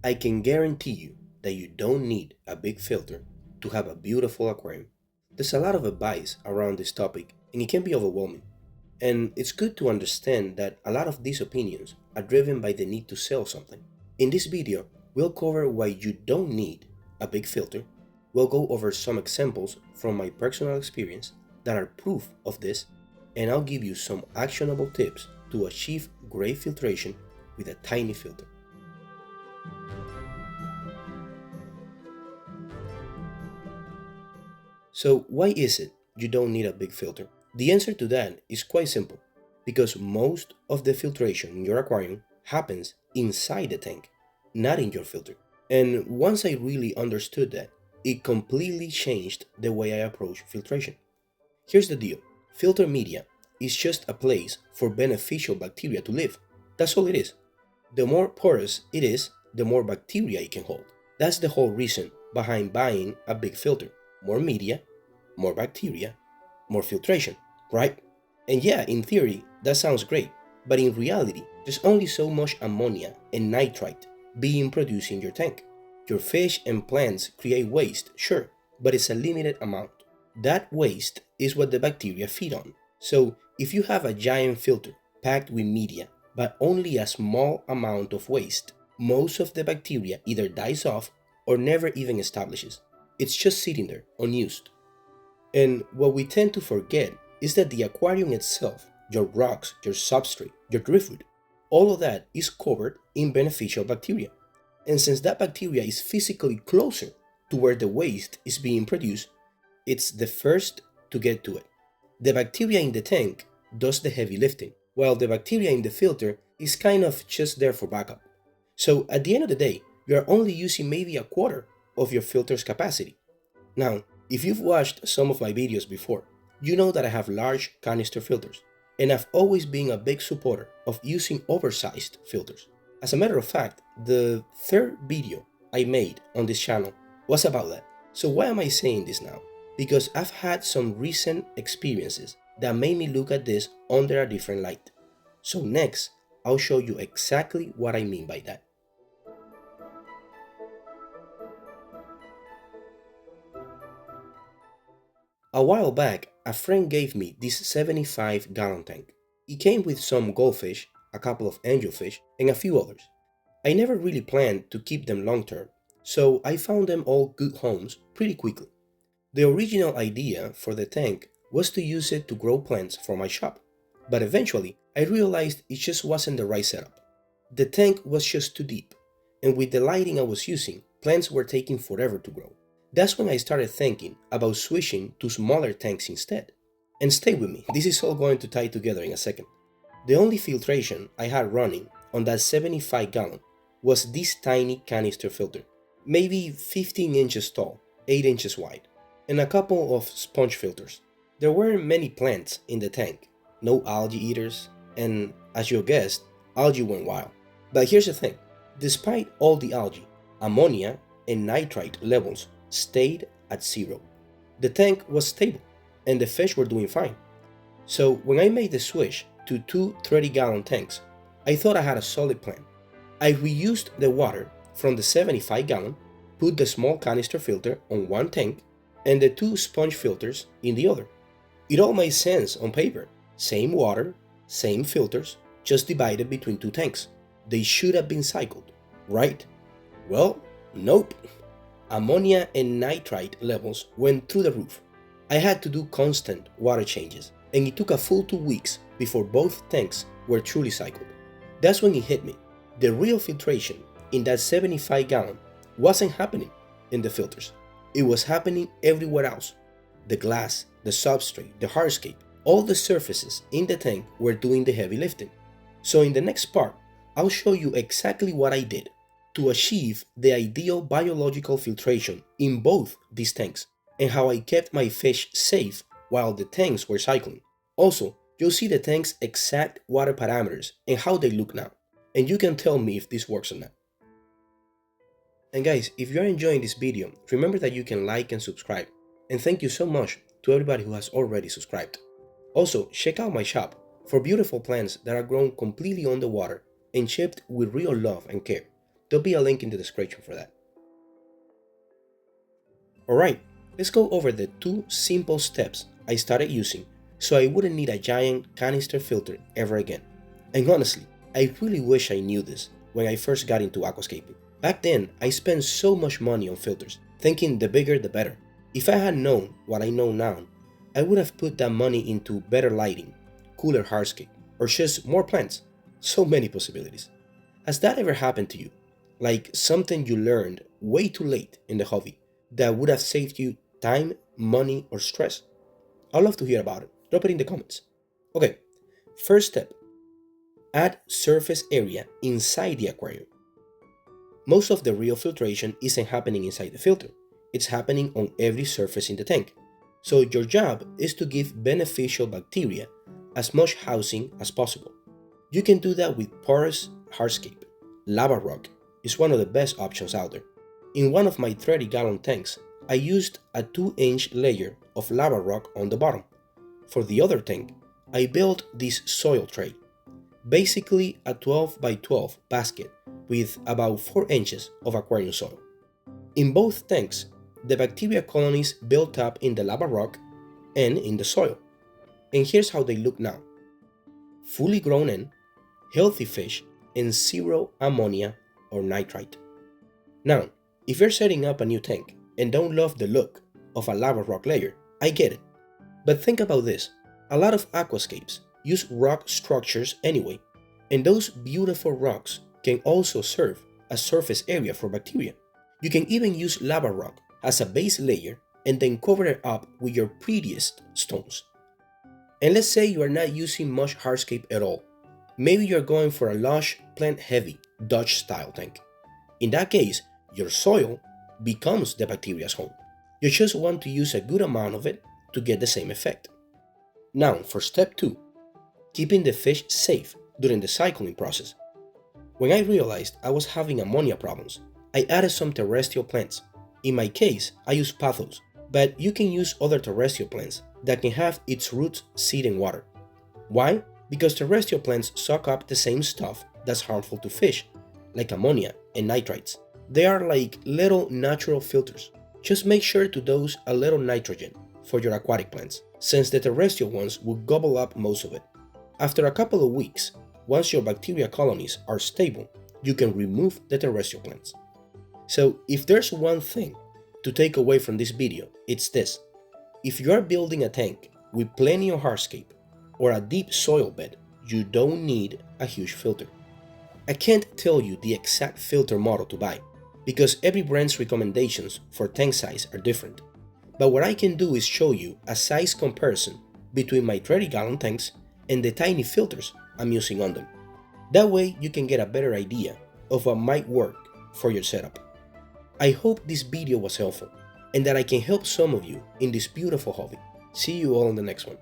I can guarantee you that you don't need a big filter to have a beautiful aquarium. There's a lot of advice around this topic and it can be overwhelming. And it's good to understand that a lot of these opinions are driven by the need to sell something. In this video, we'll cover why you don't need a big filter. We'll go over some examples from my personal experience that are proof of this, and I'll give you some actionable tips to achieve great filtration with a tiny filter. So why is it you don't need a big filter? The answer to that is quite simple, because most of the filtration in your aquarium happens inside the tank, not in your filter. And once I really understood that, it completely changed the way I approach filtration. Here's the deal. Filter media is just a place for beneficial bacteria to live. That's all it is. The more porous it is, the more bacteria it can hold. That's the whole reason behind buying a big filter. More media, more bacteria, more filtration, right? And yeah, in theory, that sounds great, but in reality, there's only so much ammonia and nitrite being produced in your tank. Your fish and plants create waste, sure, but it's a limited amount. That waste is what the bacteria feed on. So if you have a giant filter packed with media, but only a small amount of waste, most of the bacteria either dies off or never even establishes. It's just sitting there, unused. And what we tend to forget is that the aquarium itself, your rocks, your substrate, your driftwood, all of that is covered in beneficial bacteria. And since that bacteria is physically closer to where the waste is being produced, it's the first to get to it. The bacteria in the tank does the heavy lifting, while the bacteria in the filter is kind of just there for backup. So at the end of the day, you are only using maybe a quarter of your filter's capacity. Now, if you've watched some of my videos before, you know that I have large canister filters, and I've always been a big supporter of using oversized filters. As a matter of fact, the third video I made on this channel was about that. So why am I saying this now? Because I've had some recent experiences that made me look at this under a different light. So next, I'll show you exactly what I mean by that. A while back, a friend gave me this 75-gallon tank. It came with some goldfish, a couple of angelfish, and a few others. I never really planned to keep them long term, so I found them all good homes pretty quickly. The original idea for the tank was to use it to grow plants for my shop, but eventually I realized it just wasn't the right setup. The tank was just too deep, and with the lighting I was using, plants were taking forever to grow. That's when I started thinking about switching to smaller tanks instead. And stay with me, this is all going to tie together in a second. The only filtration I had running on that 75-gallon was this tiny canister filter, maybe 15 inches tall, 8 inches wide, and a couple of sponge filters. There weren't many plants in the tank, no algae eaters, and as you guessed, algae went wild. But here's the thing, despite all the algae, ammonia and nitrite levels stayed at zero. The tank was stable, and the fish were doing fine. So when I made the switch to two 30-gallon tanks, I thought I had a solid plan. I reused the water from the 75-gallon, put the small canister filter on one tank, and the two sponge filters in the other. It all made sense on paper. Same water, same filters, just divided between two tanks. They should have been cycled, right? Well, nope. Ammonia and nitrite levels went through the roof. I had to do constant water changes, and it took a full 2 weeks before both tanks were truly cycled. That's when it hit me. The real filtration in that 75-gallon wasn't happening in the filters. It was happening everywhere else. The glass, the substrate, the hardscape, all the surfaces in the tank were doing the heavy lifting. So in the next part, I'll show you exactly what I did to achieve the ideal biological filtration in both these tanks, and how I kept my fish safe while the tanks were cycling. Also, you'll see the tank's exact water parameters and how they look now, and you can tell me if this works or not. And guys, if you're enjoying this video, remember that you can like and subscribe, and thank you so much to everybody who has already subscribed. Also, check out my shop for beautiful plants that are grown completely underwater and shipped with real love and care. There'll be a link in the description for that. Alright, let's go over the 2 simple steps I started using so I wouldn't need a giant canister filter ever again. And honestly, I really wish I knew this when I first got into aquascaping. Back then, I spent so much money on filters, thinking the bigger the better. If I had known what I know now, I would have put that money into better lighting, cooler hardscape, or just more plants. So many possibilities. Has that ever happened to you? Like something you learned way too late in the hobby that would have saved you time, money, or stress? I'd love to hear about it. Drop it in the comments. Okay, first step. Add surface area inside the aquarium. Most of the real filtration isn't happening inside the filter. It's happening on every surface in the tank. So your job is to give beneficial bacteria as much housing as possible. You can do that with porous hardscape. Lava rock is one of the best options out there. In one of my 30-gallon tanks, I used a 2-inch layer of lava rock on the bottom. For the other tank, I built this soil tray, basically a 12 by 12 basket with about 4 inches of aquarium soil. In both tanks, the bacteria colonies built up in the lava rock and in the soil. And here's how they look now. Fully grown in, healthy fish, and 0 ammonia or nitrite. Now, if you're setting up a new tank and don't love the look of a lava rock layer, I get it. But think about this, a lot of aquascapes use rock structures anyway, and those beautiful rocks can also serve as surface area for bacteria. You can even use lava rock as a base layer and then cover it up with your prettiest stones. And let's say you are not using much hardscape at all. Maybe you're going for a lush, plant-heavy Dutch style tank. In that case, your soil becomes the bacteria's home. You just want to use a good amount of it to get the same effect. Now for step 2, keeping the fish safe during the cycling process. When I realized I was having ammonia problems, I added some terrestrial plants. In my case, I use pothos, but you can use other terrestrial plants that can have its roots seed in water. Why? Because terrestrial plants suck up the same stuff that's harmful to fish, like ammonia and nitrites. They are like little natural filters. Just make sure to dose a little nitrogen for your aquatic plants, since the terrestrial ones will gobble up most of it. After a couple of weeks, once your bacteria colonies are stable, you can remove the terrestrial plants. So if there's one thing to take away from this video, it's this. If you are building a tank with plenty of hardscape or a deep soil bed, you don't need a huge filter. I can't tell you the exact filter model to buy, because every brand's recommendations for tank size are different. But what I can do is show you a size comparison between my 30-gallon tanks and the tiny filters I'm using on them. That way you can get a better idea of what might work for your setup. I hope this video was helpful and that I can help some of you in this beautiful hobby. See you all in the next one.